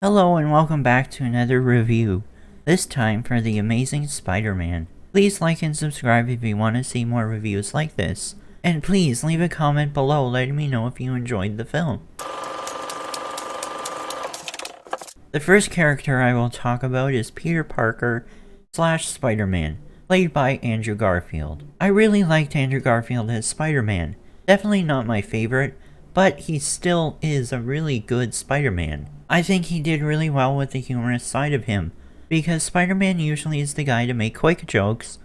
Hello and welcome back to another review, this time for The Amazing Spider-Man. Please like and subscribe if you want to see more reviews like this, and please leave a comment below letting me know if you enjoyed the film. The first character I will talk about is Peter Parker / Spider-Man, played by Andrew Garfield. I really liked Andrew Garfield as Spider-Man. Definitely not my favorite, but he still is a really good Spider-Man. I think he did really well with the humorous side of him, because Spider-Man usually is the guy to make quick jokes,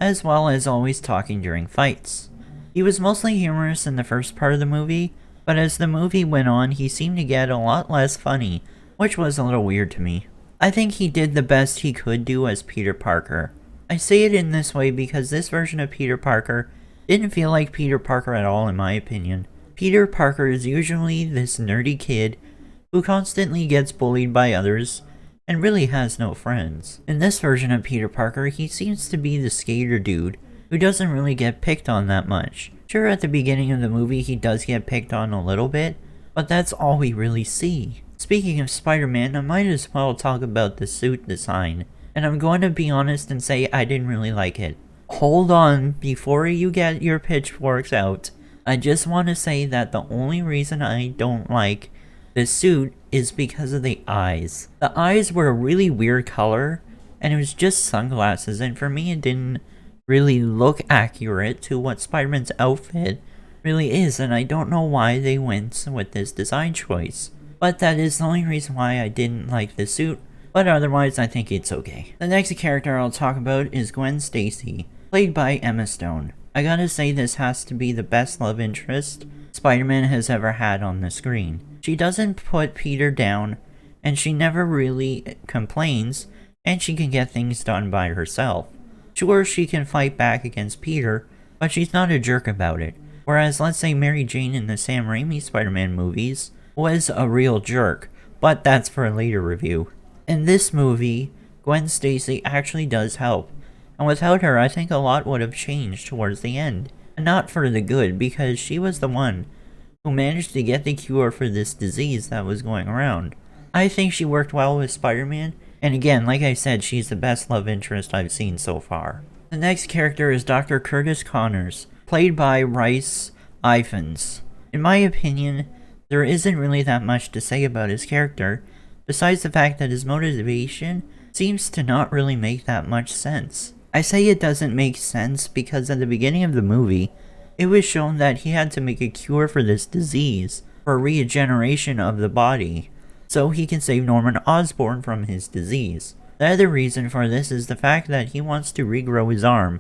as well as always talking during fights. He was mostly humorous in the first part of the movie, but as the movie went on he seemed to get a lot less funny, which was a little weird to me. I think he did the best he could do as Peter Parker. I say it in this way because this version of Peter Parker didn't feel like Peter Parker at all in my opinion. Peter Parker is usually this nerdy kid who constantly gets bullied by others and really has no friends. In this version of Peter Parker, he seems to be the skater dude who doesn't really get picked on that much. Sure, at the beginning of the movie he does get picked on a little bit, but that's all we really see. Speaking of Spider-Man, I might as well talk about the suit design, and I'm going to be honest and say I didn't really like it. Hold on, before you get your pitchforks out, I just want to say that the only reason I don't like the suit is because of the eyes. The eyes were a really weird color, and it was just sunglasses, and for me it didn't really look accurate to what Spider-Man's outfit really is, and I don't know why they went with this design choice. But that is the only reason why I didn't like the suit, but otherwise I think it's okay. The next character I'll talk about is Gwen Stacy, played by Emma Stone. I gotta say this has to be the best love interest Spider-Man has ever had on the screen. She doesn't put Peter down, and she never really complains, and she can get things done by herself. Sure, she can fight back against Peter, but she's not a jerk about it. Whereas, let's say Mary Jane in the Sam Raimi Spider-Man movies was a real jerk, but that's for a later review. In this movie, Gwen Stacy actually does help, and without her I think a lot would have changed towards the end. And not for the good, because she was the one who managed to get the cure for this disease that was going around. I think she worked well with Spider-Man, and again, like I said, she's the best love interest I've seen so far. The next character is Dr. Curtis Connors, played by Rhys Ifans. In my opinion, there isn't really that much to say about his character, besides the fact that his motivation seems to not really make that much sense. I say it doesn't make sense because at the beginning of the movie, it was shown that he had to make a cure for this disease, for regeneration of the body, so he can save Norman Osborn from his disease. The other reason for this is the fact that he wants to regrow his arm,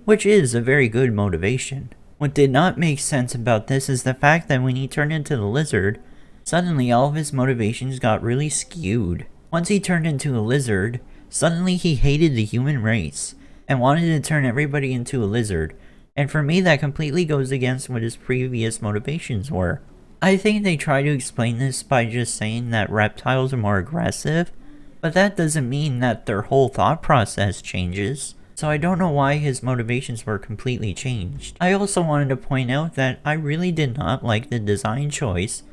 which is a very good motivation. What did not make sense about this is the fact that when he turned into the lizard, suddenly all of his motivations got really skewed. Once he turned into a lizard, suddenly he hated the human race, and wanted to turn everybody into a lizard, and for me that completely goes against what his previous motivations were. I think they try to explain this by just saying that reptiles are more aggressive, but that doesn't mean that their whole thought process changes, so I don't know why his motivations were completely changed. I also wanted to point out that I really did not like the design choice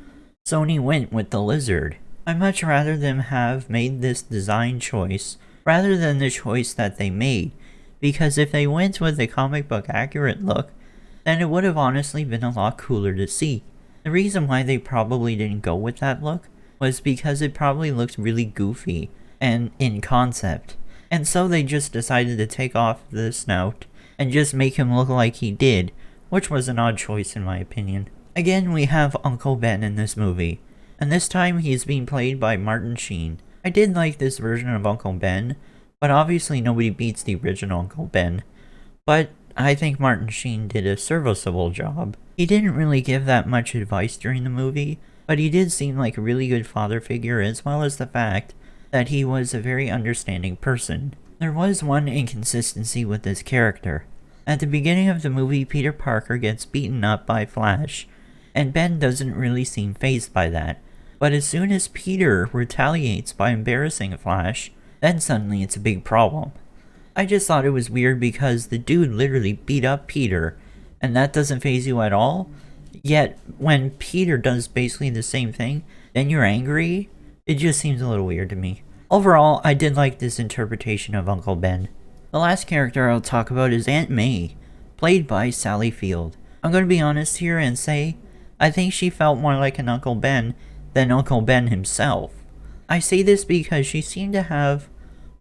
Sony went with the lizard. I'd much rather them have made this design choice rather than the choice that they made, because if they went with a comic book accurate look, then it would have honestly been a lot cooler to see. The reason why they probably didn't go with that look was because it probably looked really goofy and in concept, and so they just decided to take off the snout and just make him look like he did, which was an odd choice in my opinion. Again, we have Uncle Ben in this movie, and this time he's being played by Martin Sheen. I did like this version of Uncle Ben, but obviously nobody beats the original Uncle Ben. But I think Martin Sheen did a serviceable job. He didn't really give that much advice during the movie, but he did seem like a really good father figure, as well as the fact that he was a very understanding person. There was one inconsistency with this character. At the beginning of the movie, Peter Parker gets beaten up by Flash, and Ben doesn't really seem fazed by that. But as soon as Peter retaliates by embarrassing Flash, then suddenly it's a big problem. I just thought it was weird because the dude literally beat up Peter, and that doesn't faze you at all? Yet, when Peter does basically the same thing, then you're angry? It just seems a little weird to me. Overall, I did like this interpretation of Uncle Ben. The last character I'll talk about is Aunt May, played by Sally Field. I'm going to be honest here and say, I think she felt more like an Uncle Ben than Uncle Ben himself. I say this because she seemed to have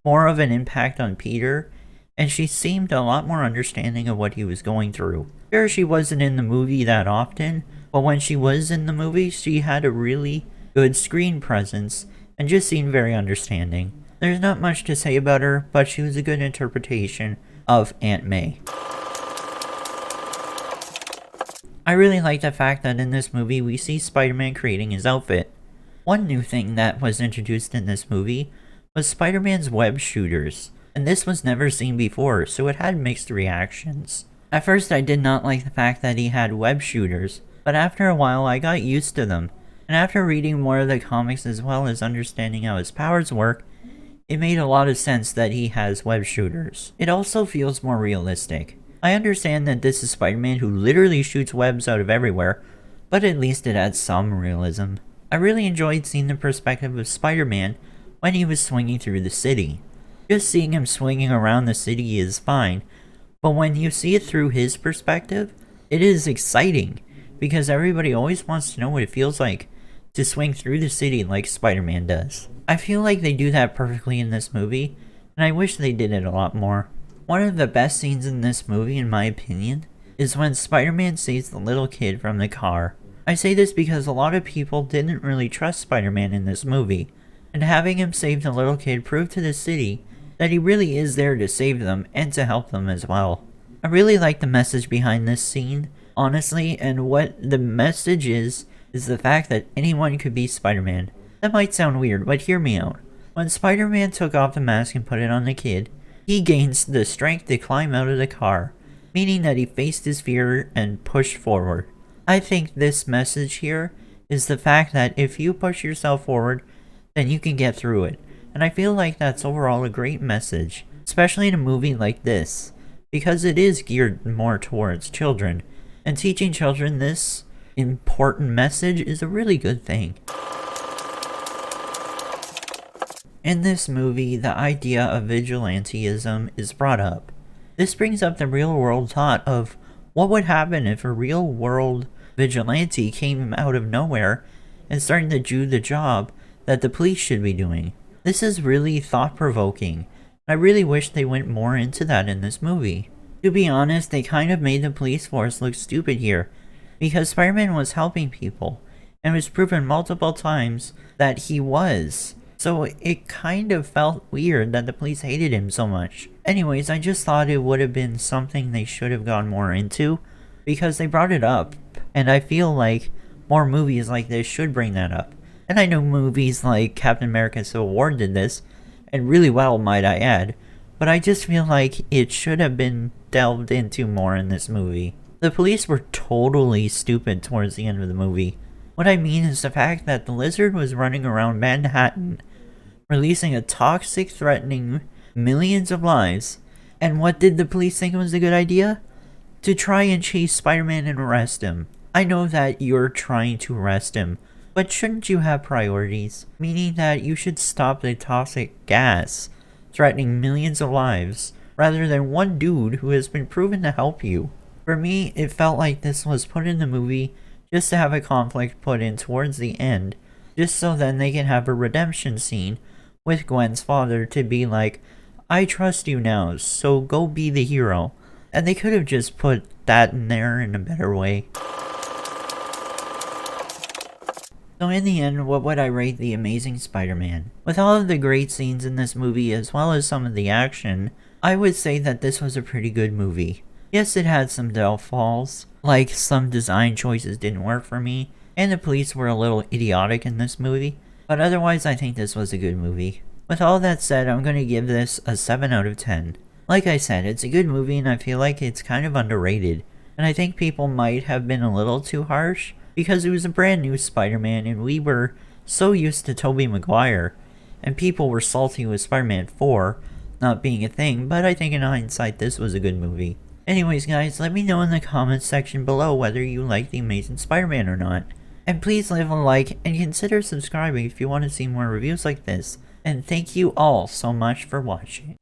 more of an impact on Peter, and she seemed a lot more understanding of what he was going through. Sure, she wasn't in the movie that often, but when she was in the movie, she had a really good screen presence and just seemed very understanding. There's not much to say about her, but she was a good interpretation of Aunt May. I really like the fact that in this movie we see Spider-Man creating his outfit. One new thing that was introduced in this movie was Spider-Man's web shooters, and this was never seen before, so it had mixed reactions. At first I did not like the fact that he had web shooters, but after a while I got used to them, and after reading more of the comics as well as understanding how his powers work, it made a lot of sense that he has web shooters. It also feels more realistic. I understand that this is Spider-Man who literally shoots webs out of everywhere, but at least it adds some realism. I really enjoyed seeing the perspective of Spider-Man when he was swinging through the city. Just seeing him swinging around the city is fine, but when you see it through his perspective, it is exciting, because everybody always wants to know what it feels like to swing through the city like Spider-Man does. I feel like they do that perfectly in this movie, and I wish they did it a lot more. One of the best scenes in this movie, in my opinion, is when Spider-Man saves the little kid from the car. I say this because a lot of people didn't really trust Spider-Man in this movie, and having him save the little kid proved to the city that he really is there to save them and to help them as well. I really like the message behind this scene, honestly, and what the message is the fact that anyone could be Spider-Man. That might sound weird, but hear me out. When Spider-Man took off the mask and put it on the kid, he gains the strength to climb out of the car, meaning that he faced his fear and pushed forward. I think this message here is the fact that if you push yourself forward, then you can get through it. And I feel like that's overall a great message, especially in a movie like this, because it is geared more towards children, and teaching children this important message is a really good thing. In this movie, the idea of vigilantism is brought up. This brings up the real-world thought of what would happen if a real-world vigilante came out of nowhere and started to do the job that the police should be doing. This is really thought-provoking. I really wish they went more into that in this movie. To be honest, they kind of made the police force look stupid here, because Spider-Man was helping people, and it was proven multiple times that he was. So it kind of felt weird that the police hated him so much. Anyways, I just thought it would have been something they should have gone more into, because they brought it up, and I feel like more movies like this should bring that up. And I know movies like Captain America Civil War did this, and really well, might I add, but I just feel like it should have been delved into more in this movie. The police were totally stupid towards the end of the movie. What I mean is the fact that the Lizard was running around Manhattan, releasing a toxic, threatening millions of lives, and what did the police think was a good idea? To try and chase Spider-Man and arrest him. I know that you're trying to arrest him, but shouldn't you have priorities? Meaning that you should stop the toxic gas threatening millions of lives, rather than one dude who has been proven to help you. For me, it felt like this was put in the movie just to have a conflict put in towards the end, just so then they can have a redemption scene with Gwen's father to be like, I trust you now, so go be the hero. And they could have just put that in there in a better way. So in the end, what would I rate The Amazing Spider-Man? With all of the great scenes in this movie as well as some of the action, I would say that this was a pretty good movie. Yes, it had some downfalls, like some design choices didn't work for me, and the police were a little idiotic in this movie, but otherwise I think this was a good movie. With all that said, I'm going to give this a 7 out of 10. Like I said, it's a good movie and I feel like it's kind of underrated, and I think people might have been a little too harsh, because it was a brand new Spider-Man and we were so used to Tobey Maguire, and people were salty with Spider-Man 4 not being a thing, but I think in hindsight this was a good movie. Anyways guys, let me know in the comments section below whether you like The Amazing Spider-Man or not. And please leave a like and consider subscribing if you want to see more reviews like this. And thank you all so much for watching.